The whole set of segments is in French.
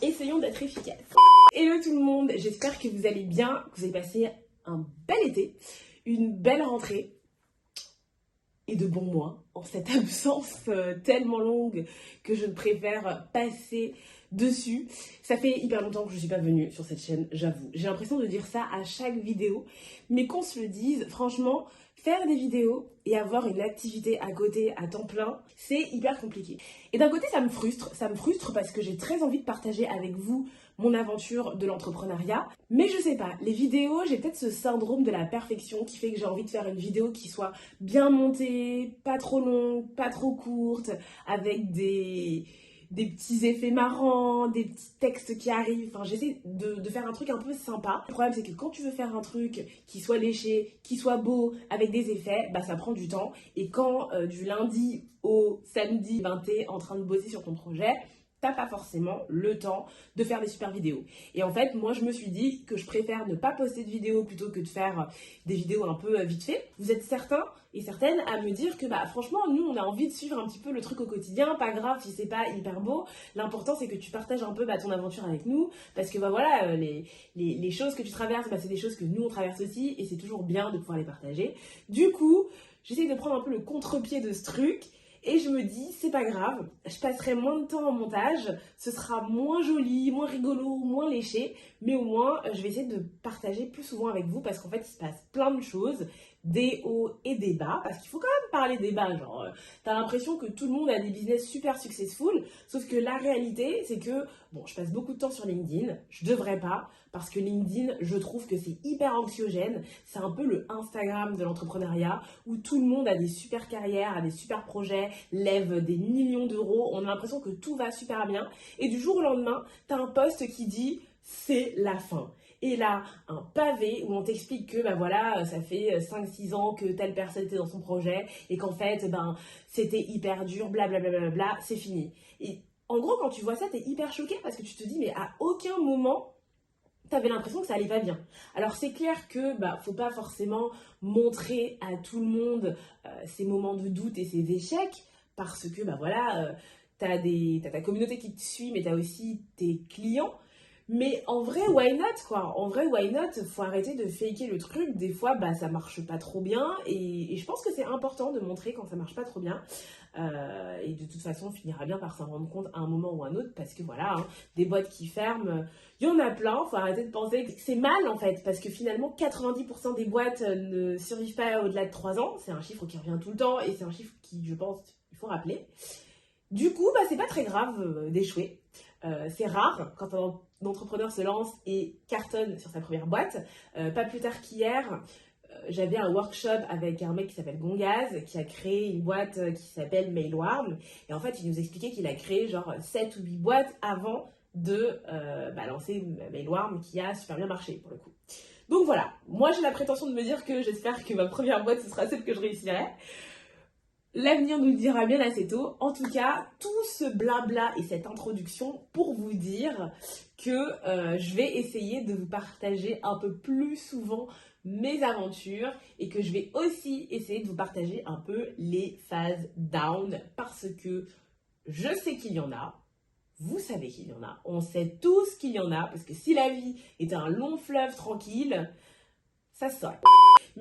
Essayons d'être efficaces. Hello tout le monde, j'espère que vous allez bien, que vous avez passé un bel été, une belle rentrée et de bons mois en cette absence tellement longue que je ne préfère passer dessus. Ça fait hyper longtemps que je ne suis pas venue sur cette chaîne, j'avoue. J'ai l'impression de dire ça à chaque vidéo, mais qu'on se le dise, franchement, faire des vidéos et avoir une activité à côté à temps plein, c'est hyper compliqué. Et d'un côté, ça me frustre parce que j'ai très envie de partager avec vous mon aventure de l'entrepreneuriat. Mais je sais pas, les vidéos, j'ai peut-être ce syndrome de la perfection qui fait que j'ai envie de faire une vidéo qui soit bien montée, pas trop longue, pas trop courte, avec des petits effets marrants, des petits textes qui arrivent. Enfin, j'essaie de faire un truc un peu sympa. Le problème, c'est que quand tu veux faire un truc qui soit léché, qui soit beau, avec des effets, bah ça prend du temps. Et quand du lundi au samedi, ben, t'es en train de bosser sur ton projet, t'as pas forcément le temps de faire des super vidéos. Et en fait, moi, je me suis dit que je préfère ne pas poster de vidéos plutôt que de faire des vidéos un peu vite fait. Vous êtes certains et certaines à me dire que, bah, franchement, nous, on a envie de suivre un petit peu le truc au quotidien. Pas grave si c'est pas hyper beau. L'important, c'est que tu partages un peu ton aventure avec nous. Parce que, bah voilà, les choses que tu traverses, bah, c'est des choses que nous, on traverse aussi. Et c'est toujours bien de pouvoir les partager. Du coup, j'essaie de prendre un peu le contre-pied de ce truc. Et je me dis, c'est pas grave, je passerai moins de temps en montage, ce sera moins joli, moins rigolo, moins léché, mais au moins, je vais essayer de partager plus souvent avec vous parce qu'en fait, il se passe plein de choses, des hauts et des bas, parce qu'il faut quand même parler des bas, genre, t'as l'impression que tout le monde a des business super successful, sauf que la réalité, c'est que, bon, je passe beaucoup de temps sur LinkedIn, je devrais pas, parce que LinkedIn, je trouve que c'est hyper anxiogène, c'est un peu le Instagram de l'entrepreneuriat, où tout le monde a des super carrières, a des super projets, lève des millions d'euros, on a l'impression que tout va super bien, et du jour au lendemain, t'as un post qui dit « c'est la fin ». Et là, un pavé où on t'explique que bah voilà, ça fait 5-6 ans que telle personne était dans son projet et qu'en fait, ben, c'était hyper dur, blablabla, c'est fini. Et en gros, quand tu vois ça, t'es hyper choqué parce que tu te dis, mais à aucun moment, t'avais l'impression que ça allait pas bien. Alors c'est clair que bah faut pas forcément montrer à tout le monde ces moments de doute et ces échecs parce que bah voilà, t'as ta communauté qui te suit, mais t'as aussi tes clients. Mais en vrai, why not, quoi? En vrai, why not? Faut arrêter de faker le truc. Des fois, bah, ça marche pas trop bien. Et je pense que c'est important de montrer quand ça marche pas trop bien. Et de toute façon, on finira bien par s'en rendre compte à un moment ou à un autre. Parce que voilà, hein, des boîtes qui ferment, il y en a plein. Faut arrêter de penser que c'est mal, en fait. Parce que finalement, 90% des boîtes ne survivent pas au-delà de 3 ans. C'est un chiffre qui revient tout le temps. Et c'est un chiffre qui, je pense, il faut rappeler. Du coup, bah, c'est pas très grave d'échouer. C'est rare quand un entrepreneur se lance et cartonne sur sa première boîte. Pas plus tard qu'hier, j'avais un workshop avec un mec qui s'appelle Gongaz, qui a créé une boîte qui s'appelle Mailwarm. Et en fait, il nous expliquait qu'il a créé genre 7 ou 8 boîtes avant de lancer Mailwarm, qui a super bien marché pour le coup. Donc voilà, moi j'ai la prétention de me dire que j'espère que ma première boîte, ce sera celle que je réussirai. L'avenir nous le dira bien assez tôt. En tout cas, tout ce blabla et cette introduction pour vous dire que je vais essayer de vous partager un peu plus souvent mes aventures et que je vais aussi essayer de vous partager un peu les phases down parce que je sais qu'il y en a. Vous savez qu'il y en a. On sait tous qu'il y en a parce que si la vie était un long fleuve tranquille, ça se saurait.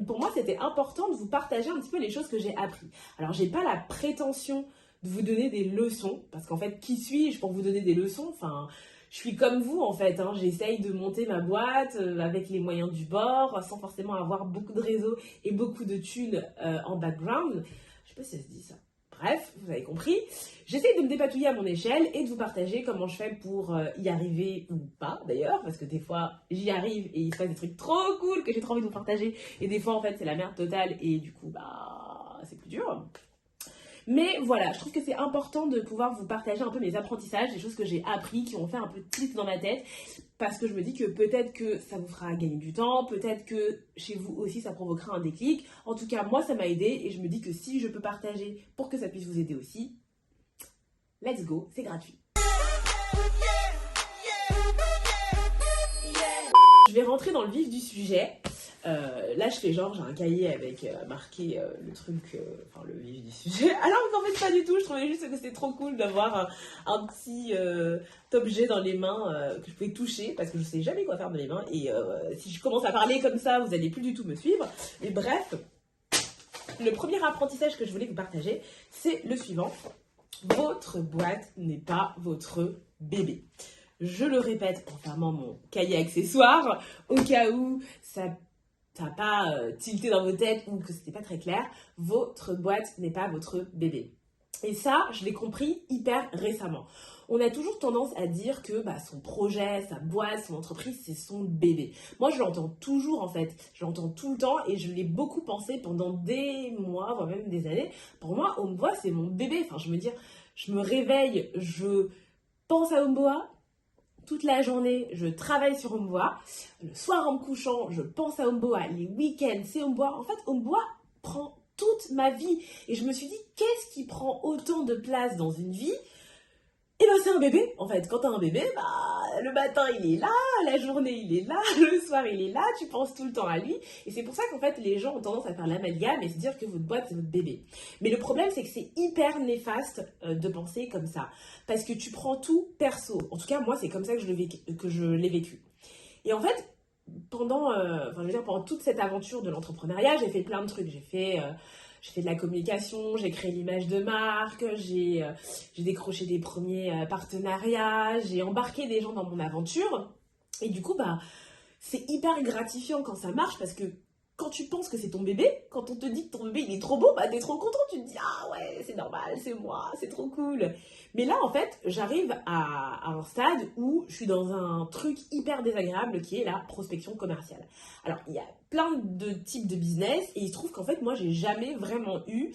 Pour moi, c'était important de vous partager un petit peu les choses que j'ai appris. Alors, j'ai pas la prétention de vous donner des leçons, parce qu'en fait, qui suis-je pour vous donner des leçons? Enfin, je suis comme vous, en fait. Hein. J'essaye de monter ma boîte avec les moyens du bord, sans forcément avoir beaucoup de réseaux et beaucoup de thunes en background. Je sais pas si ça se dit ça. Bref, vous avez compris. J'essaie de me dépatouiller à mon échelle et de vous partager comment je fais pour y arriver ou pas d'ailleurs, parce que des fois j'y arrive et il se passe des trucs trop cool que j'ai trop envie de vous partager et des fois en fait c'est la merde totale et du coup bah c'est plus dur. Mais voilà, je trouve que c'est important de pouvoir vous partager un peu mes apprentissages, des choses que j'ai appris, qui ont fait un peu de tilt dans ma tête, parce que je me dis que peut-être que ça vous fera gagner du temps, peut-être que chez vous aussi ça provoquera un déclic. En tout cas, moi ça m'a aidé et je me dis que si je peux partager pour que ça puisse vous aider aussi, let's go, c'est gratuit. Je vais rentrer dans le vif du sujet. Là, je fais genre, j'ai un cahier avec marqué le truc, enfin le vif du sujet. Alors qu'en fait, pas du tout. Je trouvais juste que c'était trop cool d'avoir un petit objet dans les mains que je pouvais toucher parce que je sais jamais quoi faire de mes mains. Et si je commence à parler comme ça, vous allez plus du tout me suivre. Mais bref, le premier apprentissage que je voulais vous partager, c'est le suivant. Votre boîte n'est pas votre bébé. Je le répète en fermant mon cahier accessoire, au cas où ça n'a pas tilté dans vos têtes ou que c'était pas très clair. Votre boîte n'est pas votre bébé. Et ça, je l'ai compris hyper récemment. On a toujours tendance à dire que son projet, sa boîte, son entreprise, c'est son bébé. Moi, je l'entends toujours en fait. Je l'entends tout le temps et je l'ai beaucoup pensé pendant des mois, voire même des années. Pour moi, Homeboa, c'est mon bébé. Enfin, je me dis, je me réveille, je pense à Homeboa. Toute la journée, je travaille sur Homeboa. Le soir, en me couchant, je pense à Homeboa. Les week-ends, c'est Homeboa. En fait, Homeboa prend toute ma vie. Et je me suis dit, qu'est-ce qui prend autant de place dans une vie ? Et c'est un bébé, en fait. Quand t'as un bébé, le matin, il est là, la journée, il est là, le soir, il est là, tu penses tout le temps à lui. Et c'est pour ça qu'en fait, les gens ont tendance à faire l'amalgame et se dire que votre boîte, c'est votre bébé. Mais le problème, c'est que c'est hyper néfaste de penser comme ça. Parce que tu prends tout perso. En tout cas, moi, c'est comme ça que je l'ai vécu. Et en fait, pendant toute cette aventure de l'entrepreneuriat, j'ai fait plein de trucs. J'ai fait de la communication, j'ai créé l'image de marque, j'ai décroché des premiers partenariats, j'ai embarqué des gens dans mon aventure. Et du coup, c'est hyper gratifiant quand ça marche parce que quand tu penses que c'est ton bébé, quand on te dit que ton bébé il est trop beau, t'es trop content, tu te dis ah ouais, c'est normal, c'est moi, c'est trop cool. Mais là en fait, j'arrive à un stade où je suis dans un truc hyper désagréable qui est la prospection commerciale. Alors il y a plein de types de business et il se trouve qu'en fait moi j'ai jamais vraiment eu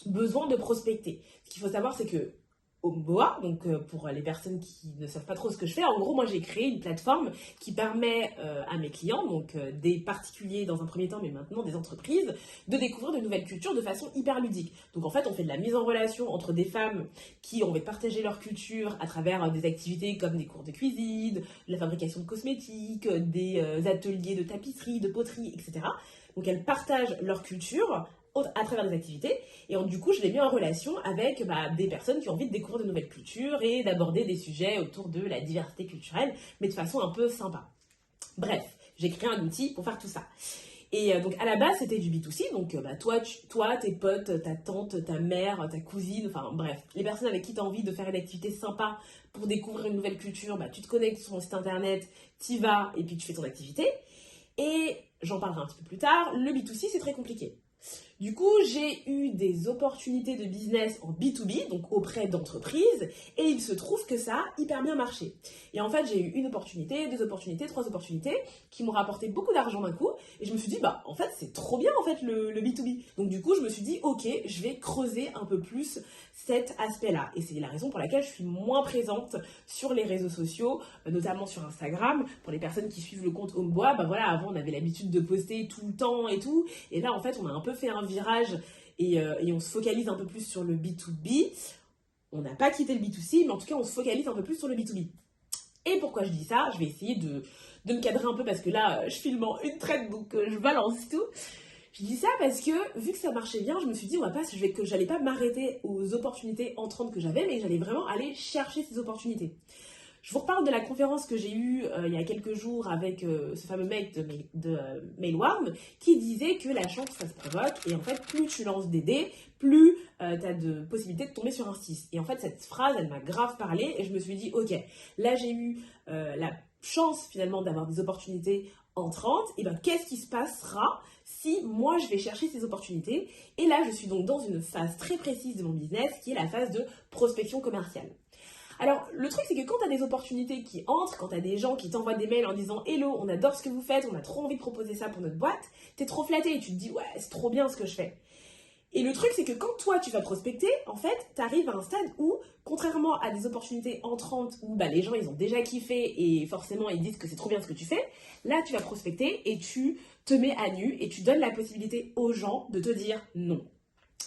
besoin de prospecter. Ce qu'il faut savoir c'est que Homeboa, donc pour les personnes qui ne savent pas trop ce que je fais, en gros moi j'ai créé une plateforme qui permet à mes clients, donc des particuliers dans un premier temps mais maintenant des entreprises, de découvrir de nouvelles cultures de façon hyper ludique. Donc en fait on fait de la mise en relation entre des femmes qui ont envie de partager leur culture à travers des activités comme des cours de cuisine, de la fabrication de cosmétiques, des ateliers de tapisserie, de poterie, etc. Donc elles partagent leur culture à travers des activités et du coup je l'ai mis en relation avec des personnes qui ont envie de découvrir de nouvelles cultures et d'aborder des sujets autour de la diversité culturelle mais de façon un peu sympa. Bref, j'ai créé un outil pour faire tout ça. Et donc à la base c'était du B2C, donc toi, tes potes, ta tante, ta mère, ta cousine, enfin bref, les personnes avec qui tu as envie de faire une activité sympa pour découvrir une nouvelle culture, tu te connectes sur mon site internet, t'y vas et puis tu fais ton activité. Et j'en parlerai un petit peu plus tard, le B2C c'est très compliqué. Du coup, j'ai eu des opportunités de business en B2B, donc auprès d'entreprises, et il se trouve que ça a hyper bien marché. Et en fait, j'ai eu une opportunité, 2 opportunités, 3 opportunités qui m'ont rapporté beaucoup d'argent d'un coup, et je me suis dit, en fait, c'est trop bien en fait le B2B. Donc du coup, je me suis dit, ok, je vais creuser un peu plus cet aspect-là. Et c'est la raison pour laquelle je suis moins présente sur les réseaux sociaux, notamment sur Instagram. Pour les personnes qui suivent le compte Homeboa, avant on avait l'habitude de poster tout le temps et tout, et là en fait on a un peu fait un virage et on se focalise un peu plus sur le B2B. On n'a pas quitté le B2C, mais en tout cas on se focalise un peu plus sur le B2B. Et pourquoi je dis ça ? Je vais essayer de me cadrer un peu parce que là je filme en une traite, donc je balance tout. Je dis ça parce que vu que ça marchait bien, je me suis dit que j'allais pas m'arrêter aux opportunités entrantes que j'avais, mais j'allais vraiment aller chercher ces opportunités. Je vous reparle de la conférence que j'ai eue il y a quelques jours avec ce fameux mec de Mailwarm qui disait que la chance, ça se provoque. Et en fait, plus tu lances des dés, plus tu as de possibilités de tomber sur un 6. Et en fait, cette phrase, elle m'a grave parlé. Et je me suis dit, ok, là j'ai eu la chance finalement d'avoir des opportunités entrantes. Et qu'est-ce qui se passera si moi je vais chercher ces opportunités ? Et là, je suis donc dans une phase très précise de mon business qui est la phase de prospection commerciale. Alors, le truc, c'est que quand tu as des opportunités qui entrent, quand tu as des gens qui t'envoient des mails en disant « Hello, on adore ce que vous faites, on a trop envie de proposer ça pour notre boîte », t'es trop flatté et tu te dis « Ouais, c'est trop bien ce que je fais ». Et le truc, c'est que quand toi, tu vas prospecter, en fait, tu arrives à un stade où, contrairement à des opportunités entrantes où les gens, ils ont déjà kiffé et forcément, ils disent que c'est trop bien ce que tu fais, là, tu vas prospecter et tu te mets à nu et tu donnes la possibilité aux gens de te dire non.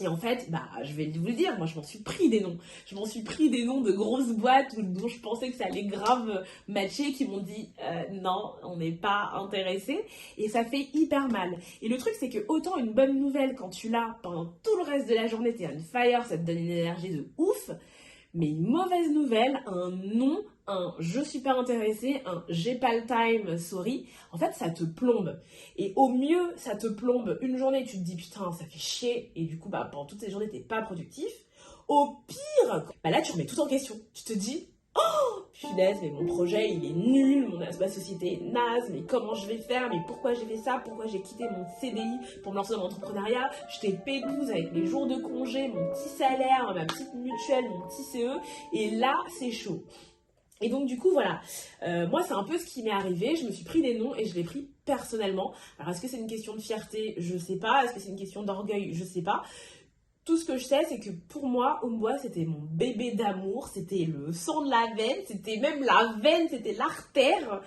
Et en fait, je vais vous le dire, moi je m'en suis pris des noms. Je m'en suis pris des noms de grosses boîtes dont je pensais que ça allait grave matcher, qui m'ont dit non, on n'est pas intéressé. Et ça fait hyper mal. Et le truc, c'est que autant une bonne nouvelle, quand tu l'as pendant tout le reste de la journée, t'es on fire, ça te donne une énergie de ouf. Mais une mauvaise nouvelle, un non, un je suis pas intéressée, un j'ai pas le time, sorry, en fait ça te plombe. Et au mieux, ça te plombe une journée, tu te dis putain, ça fait chier, et du coup, pendant toutes ces journées, t'es pas productif. Au pire, là tu remets tout en question. Tu te dis, punaise, mais mon projet il est nul, ma société est naze, mais comment je vais faire, mais pourquoi j'ai fait ça, pourquoi j'ai quitté mon CDI pour me lancer dans l'entrepreneuriat, j'étais pépouse avec mes jours de congé, mon petit salaire, ma petite mutuelle, mon petit CE, et là c'est chaud. Et donc du coup voilà, moi c'est un peu ce qui m'est arrivé, je me suis pris des noms et je l'ai pris personnellement. Alors est-ce que c'est une question de fierté? Je sais pas. Est-ce que c'est une question d'orgueil? Je sais pas. Tout ce que je sais, c'est que pour moi, Homebois, c'était mon bébé d'amour, c'était le sang de la veine, c'était même la veine, c'était l'artère.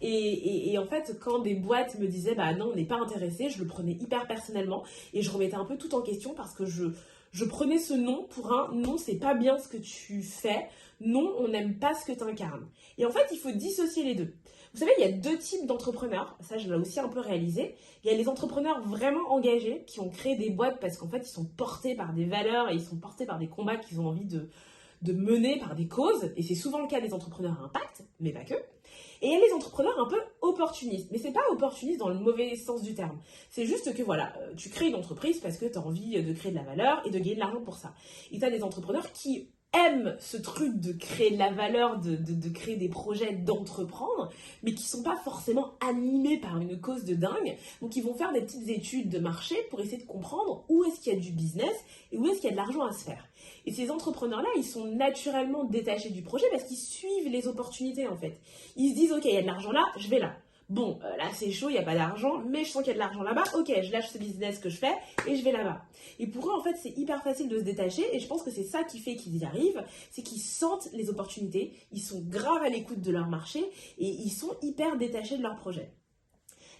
Et en fait, quand des boîtes me disaient, non, on n'est pas intéressé, je le prenais hyper personnellement et je remettais un peu tout en question parce que je prenais ce non pour un non, c'est pas bien ce que tu fais, non, on n'aime pas ce que tu incarnes. Et en fait, il faut dissocier les deux. Vous savez, il y a deux types d'entrepreneurs, ça je l'ai aussi un peu réalisé. Il y a les entrepreneurs vraiment engagés qui ont créé des boîtes parce qu'en fait ils sont portés par des valeurs et ils sont portés par des combats qu'ils ont envie de mener par des causes. Et c'est souvent le cas des entrepreneurs à impact, mais pas que. Et il y a les entrepreneurs un peu opportunistes. Mais c'est pas opportuniste dans le mauvais sens du terme. C'est juste que voilà, tu crées une entreprise parce que tu as envie de créer de la valeur et de gagner de l'argent pour ça. Et tu as des entrepreneurs qui aiment ce truc de créer de la valeur, de créer des projets, d'entreprendre, mais qui sont pas forcément animés par une cause de dingue. Donc ils vont faire des petites études de marché pour essayer de comprendre où est-ce qu'il y a du business et où est-ce qu'il y a de l'argent à se faire. Et ces entrepreneurs-là, ils sont naturellement détachés du projet parce qu'ils suivent les opportunités en fait. Ils se disent ok, il y a de l'argent là, je vais là. Bon, là c'est chaud, il n'y a pas d'argent, mais je sens qu'il y a de l'argent là-bas, ok, je lâche ce business que je fais et je vais là-bas. Et pour eux, en fait, c'est hyper facile de se détacher et je pense que c'est ça qui fait qu'ils y arrivent, c'est qu'ils sentent les opportunités, ils sont grave à l'écoute de leur marché et ils sont hyper détachés de leur projet.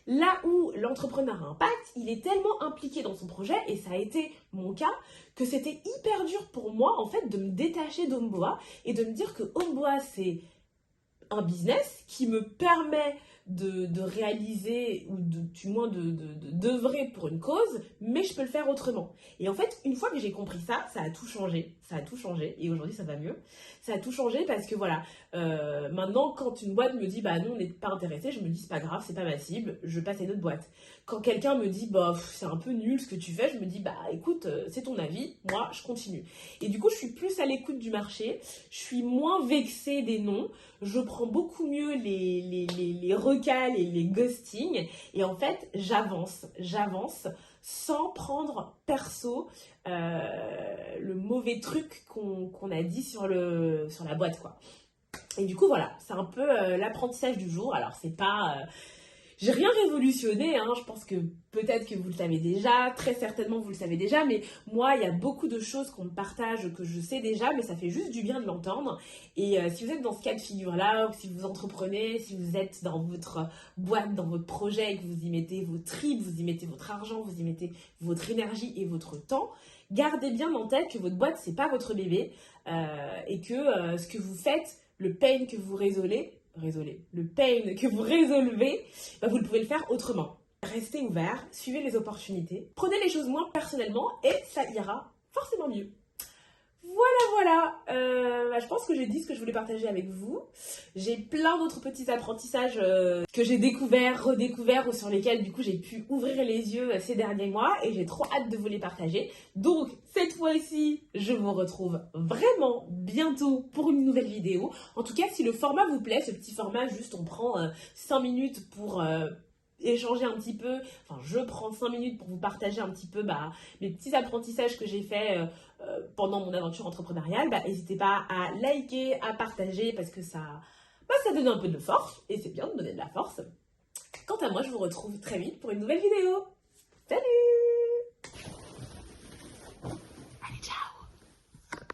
Là où l'entrepreneur à impact, il est tellement impliqué dans son projet, et ça a été mon cas, que c'était hyper dur pour moi, en fait, de me détacher d'Homebois et de me dire que Homebois, c'est un business qui me permet de réaliser ou du moins d'œuvrer pour une cause, mais je peux le faire autrement. Et en fait, une fois que j'ai compris ça, ça a tout changé. Ça a tout changé et aujourd'hui ça va mieux. Ça a tout changé parce que voilà, maintenant quand une boîte me dit non, on n'est pas intéressé, je me dis c'est pas grave, c'est pas ma cible, je passe à une autre boîte. Quand quelqu'un me dit c'est un peu nul ce que tu fais, je me dis écoute, c'est ton avis, moi je continue. Et du coup, je suis plus à l'écoute du marché, je suis moins vexée des noms, je prends beaucoup mieux les recals et les ghostings et en fait j'avance sans prendre perso le mauvais truc qu'on a dit sur la boîte quoi. Et du coup voilà, c'est un peu l'apprentissage du jour. Alors c'est pas j'ai rien révolutionné, je pense que peut-être que vous le savez déjà, très certainement vous le savez déjà, mais moi il y a beaucoup de choses qu'on me partage que je sais déjà, mais ça fait juste du bien de l'entendre. Et si vous êtes dans ce cas de figure-là, ou si vous entreprenez, si vous êtes dans votre boîte, dans votre projet, et que vous y mettez vos tripes, vous y mettez votre argent, vous y mettez votre énergie et votre temps, gardez bien en tête que votre boîte c'est pas votre bébé et que ce que vous faites, le pain que vous le pain que vous résolvez, vous pouvez le faire autrement. Restez ouvert, suivez les opportunités, prenez les choses moins personnellement et ça ira forcément mieux. Voilà, je pense que j'ai dit ce que je voulais partager avec vous. J'ai plein d'autres petits apprentissages que j'ai découverts, redécouverts, ou sur lesquels du coup j'ai pu ouvrir les yeux ces derniers mois et j'ai trop hâte de vous les partager. Donc cette fois-ci, je vous retrouve vraiment bientôt pour une nouvelle vidéo. En tout cas, si le format vous plaît, ce petit format, juste on prend 5 minutes pour échanger un petit peu, je prends 5 minutes pour vous partager un petit peu mes petits apprentissages que j'ai fait pendant mon aventure entrepreneuriale, n'hésitez pas à liker, à partager parce que ça donne un peu de force et c'est bien de donner de la force. Quant à moi, je vous retrouve très vite pour une nouvelle vidéo. Salut!